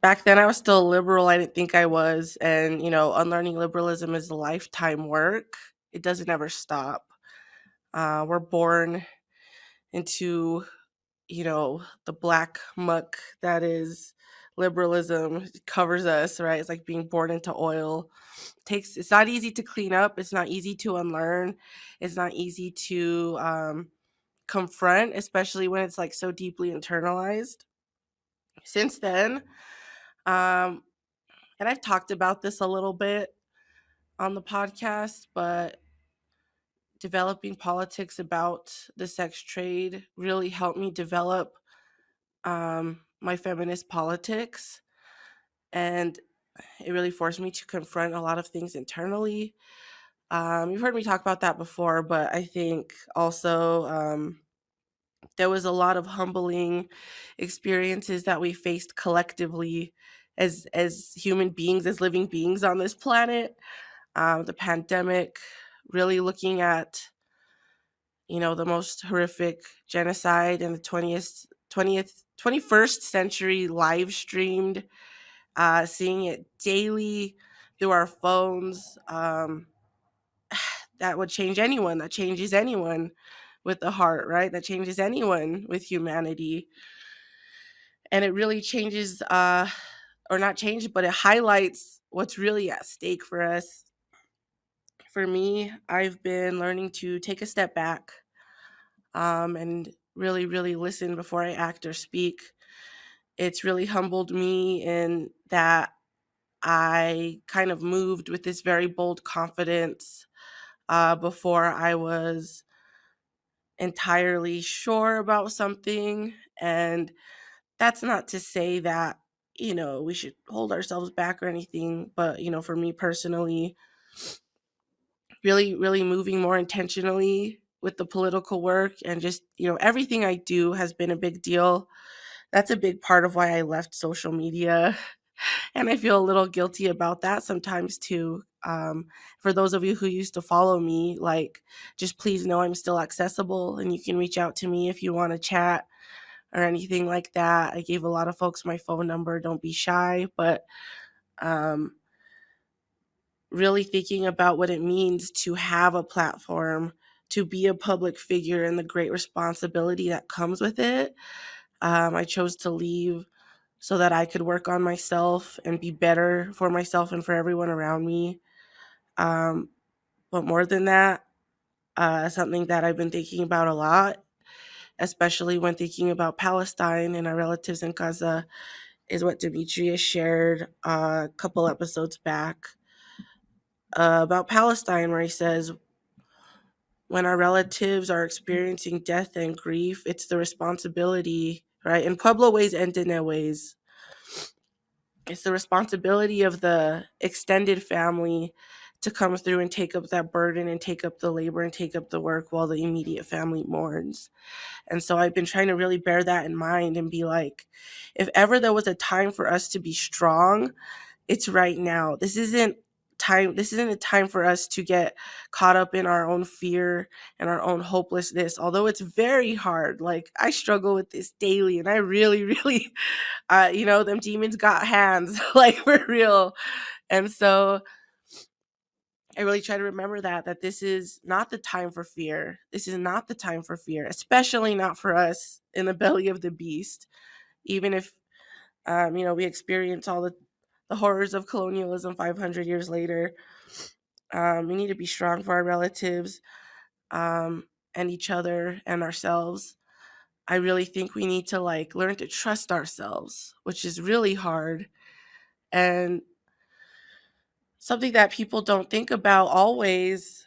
back then I was still liberal. I didn't think I was. And, unlearning liberalism is a lifetime work. It doesn't ever stop. We're born into, the black muck that is liberalism. It covers us, right? It's like being born into oil. It's not easy to clean up. It's not easy to unlearn. It's not easy to confront, especially when it's like so deeply internalized. Since then, um, and I've talked about this a little bit on the podcast, but developing politics about the sex trade really helped me develop my feminist politics. And it really forced me to confront a lot of things internally. You've heard me talk about that before, but I think also there was a lot of humbling experiences that we faced collectively as human beings, as living beings on this planet. The pandemic, really looking at the most horrific genocide in the 21st century, live streamed, seeing it daily through our phones. That would change anyone. That changes anyone with the heart, right? That changes anyone with humanity. And it really changes, or not change, but it highlights what's really at stake for us. For me, I've been learning to take a step back, and really, really listen before I act or speak. It's really humbled me in that I kind of moved with this very bold confidence before I was entirely sure about something. And that's not to say that, we should hold ourselves back or anything. But, for me personally, really, really moving more intentionally with the political work and just, everything I do has been a big deal. That's a big part of why I left social media. And I feel a little guilty about that sometimes too. For those of you who used to follow me, like, just please know I'm still accessible and you can reach out to me if you want to chat or anything like that. I gave a lot of folks my phone number. Don't be shy. But um, really thinking about what it means to have a platform, to be a public figure, and the great responsibility that comes with it. I chose to leave so that I could work on myself and be better for myself and for everyone around me. Um, but more than that, something that I've been thinking about a lot, especially when thinking about Palestine and our relatives in Gaza, is what Demetrius shared a couple episodes back about Palestine, where he says, when our relatives are experiencing death and grief, it's the responsibility, right? In Pueblo ways and Dene ways, it's the responsibility of the extended family to come through and take up that burden and take up the labor and take up the work while the immediate family mourns. And so I've been trying to really bear that in mind and be like, if ever there was a time for us to be strong, it's right now. This isn't a time for us to get caught up in our own fear and our own hopelessness, although it's very hard. Like, I struggle with this daily, and I really, really, them demons got hands, like, for real. And so I really try to remember that this is not the time for fear. This is not the time for fear, especially not for us in the belly of the beast. Even if we experience all the horrors of colonialism 500 years later. We need to be strong for our relatives, and each other and ourselves. I really think we need to learn to trust ourselves, which is really hard. And something that people don't think about always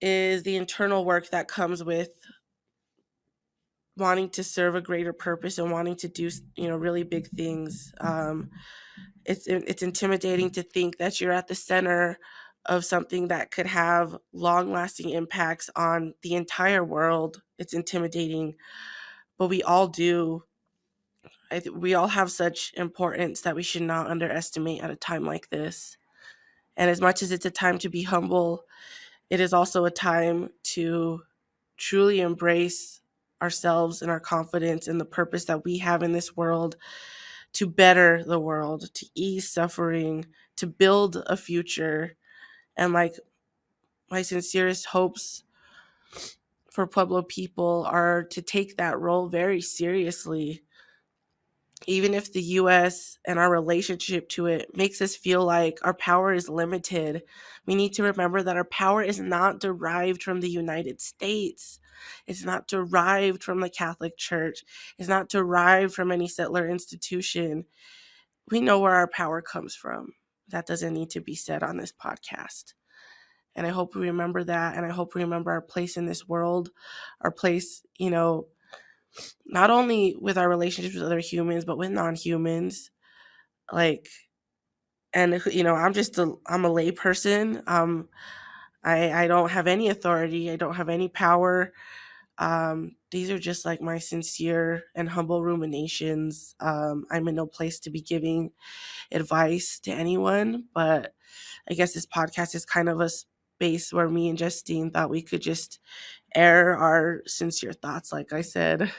is the internal work that comes with wanting to serve a greater purpose and wanting to do really big things. It's intimidating to think that you're at the center of something that could have long-lasting impacts on the entire world. It's intimidating, but we all do. We all have such importance that we should not underestimate at a time like this. And as much as it's a time to be humble, it is also a time to truly embrace ourselves and our confidence and the purpose that we have in this world, to better the world, to ease suffering, to build a future. And like my sincerest hopes for Pueblo people are to take that role very seriously, even if the US and our relationship to it makes us feel like our power is limited. We need to remember that our power is not derived from the United States. It's not derived from the Catholic Church. It's not derived from any settler institution. We know where our power comes from. That doesn't need to be said on this podcast. And I hope we remember that. And I hope we remember our place in this world, our place, not only with our relationships with other humans, but with non-humans. Like, and I'm a lay person. I don't have any authority. I don't have any power. These are just like my sincere and humble ruminations. I'm in no place to be giving advice to anyone, but I guess this podcast is kind of a space where me and Justine thought we could just air our sincere thoughts, like I said.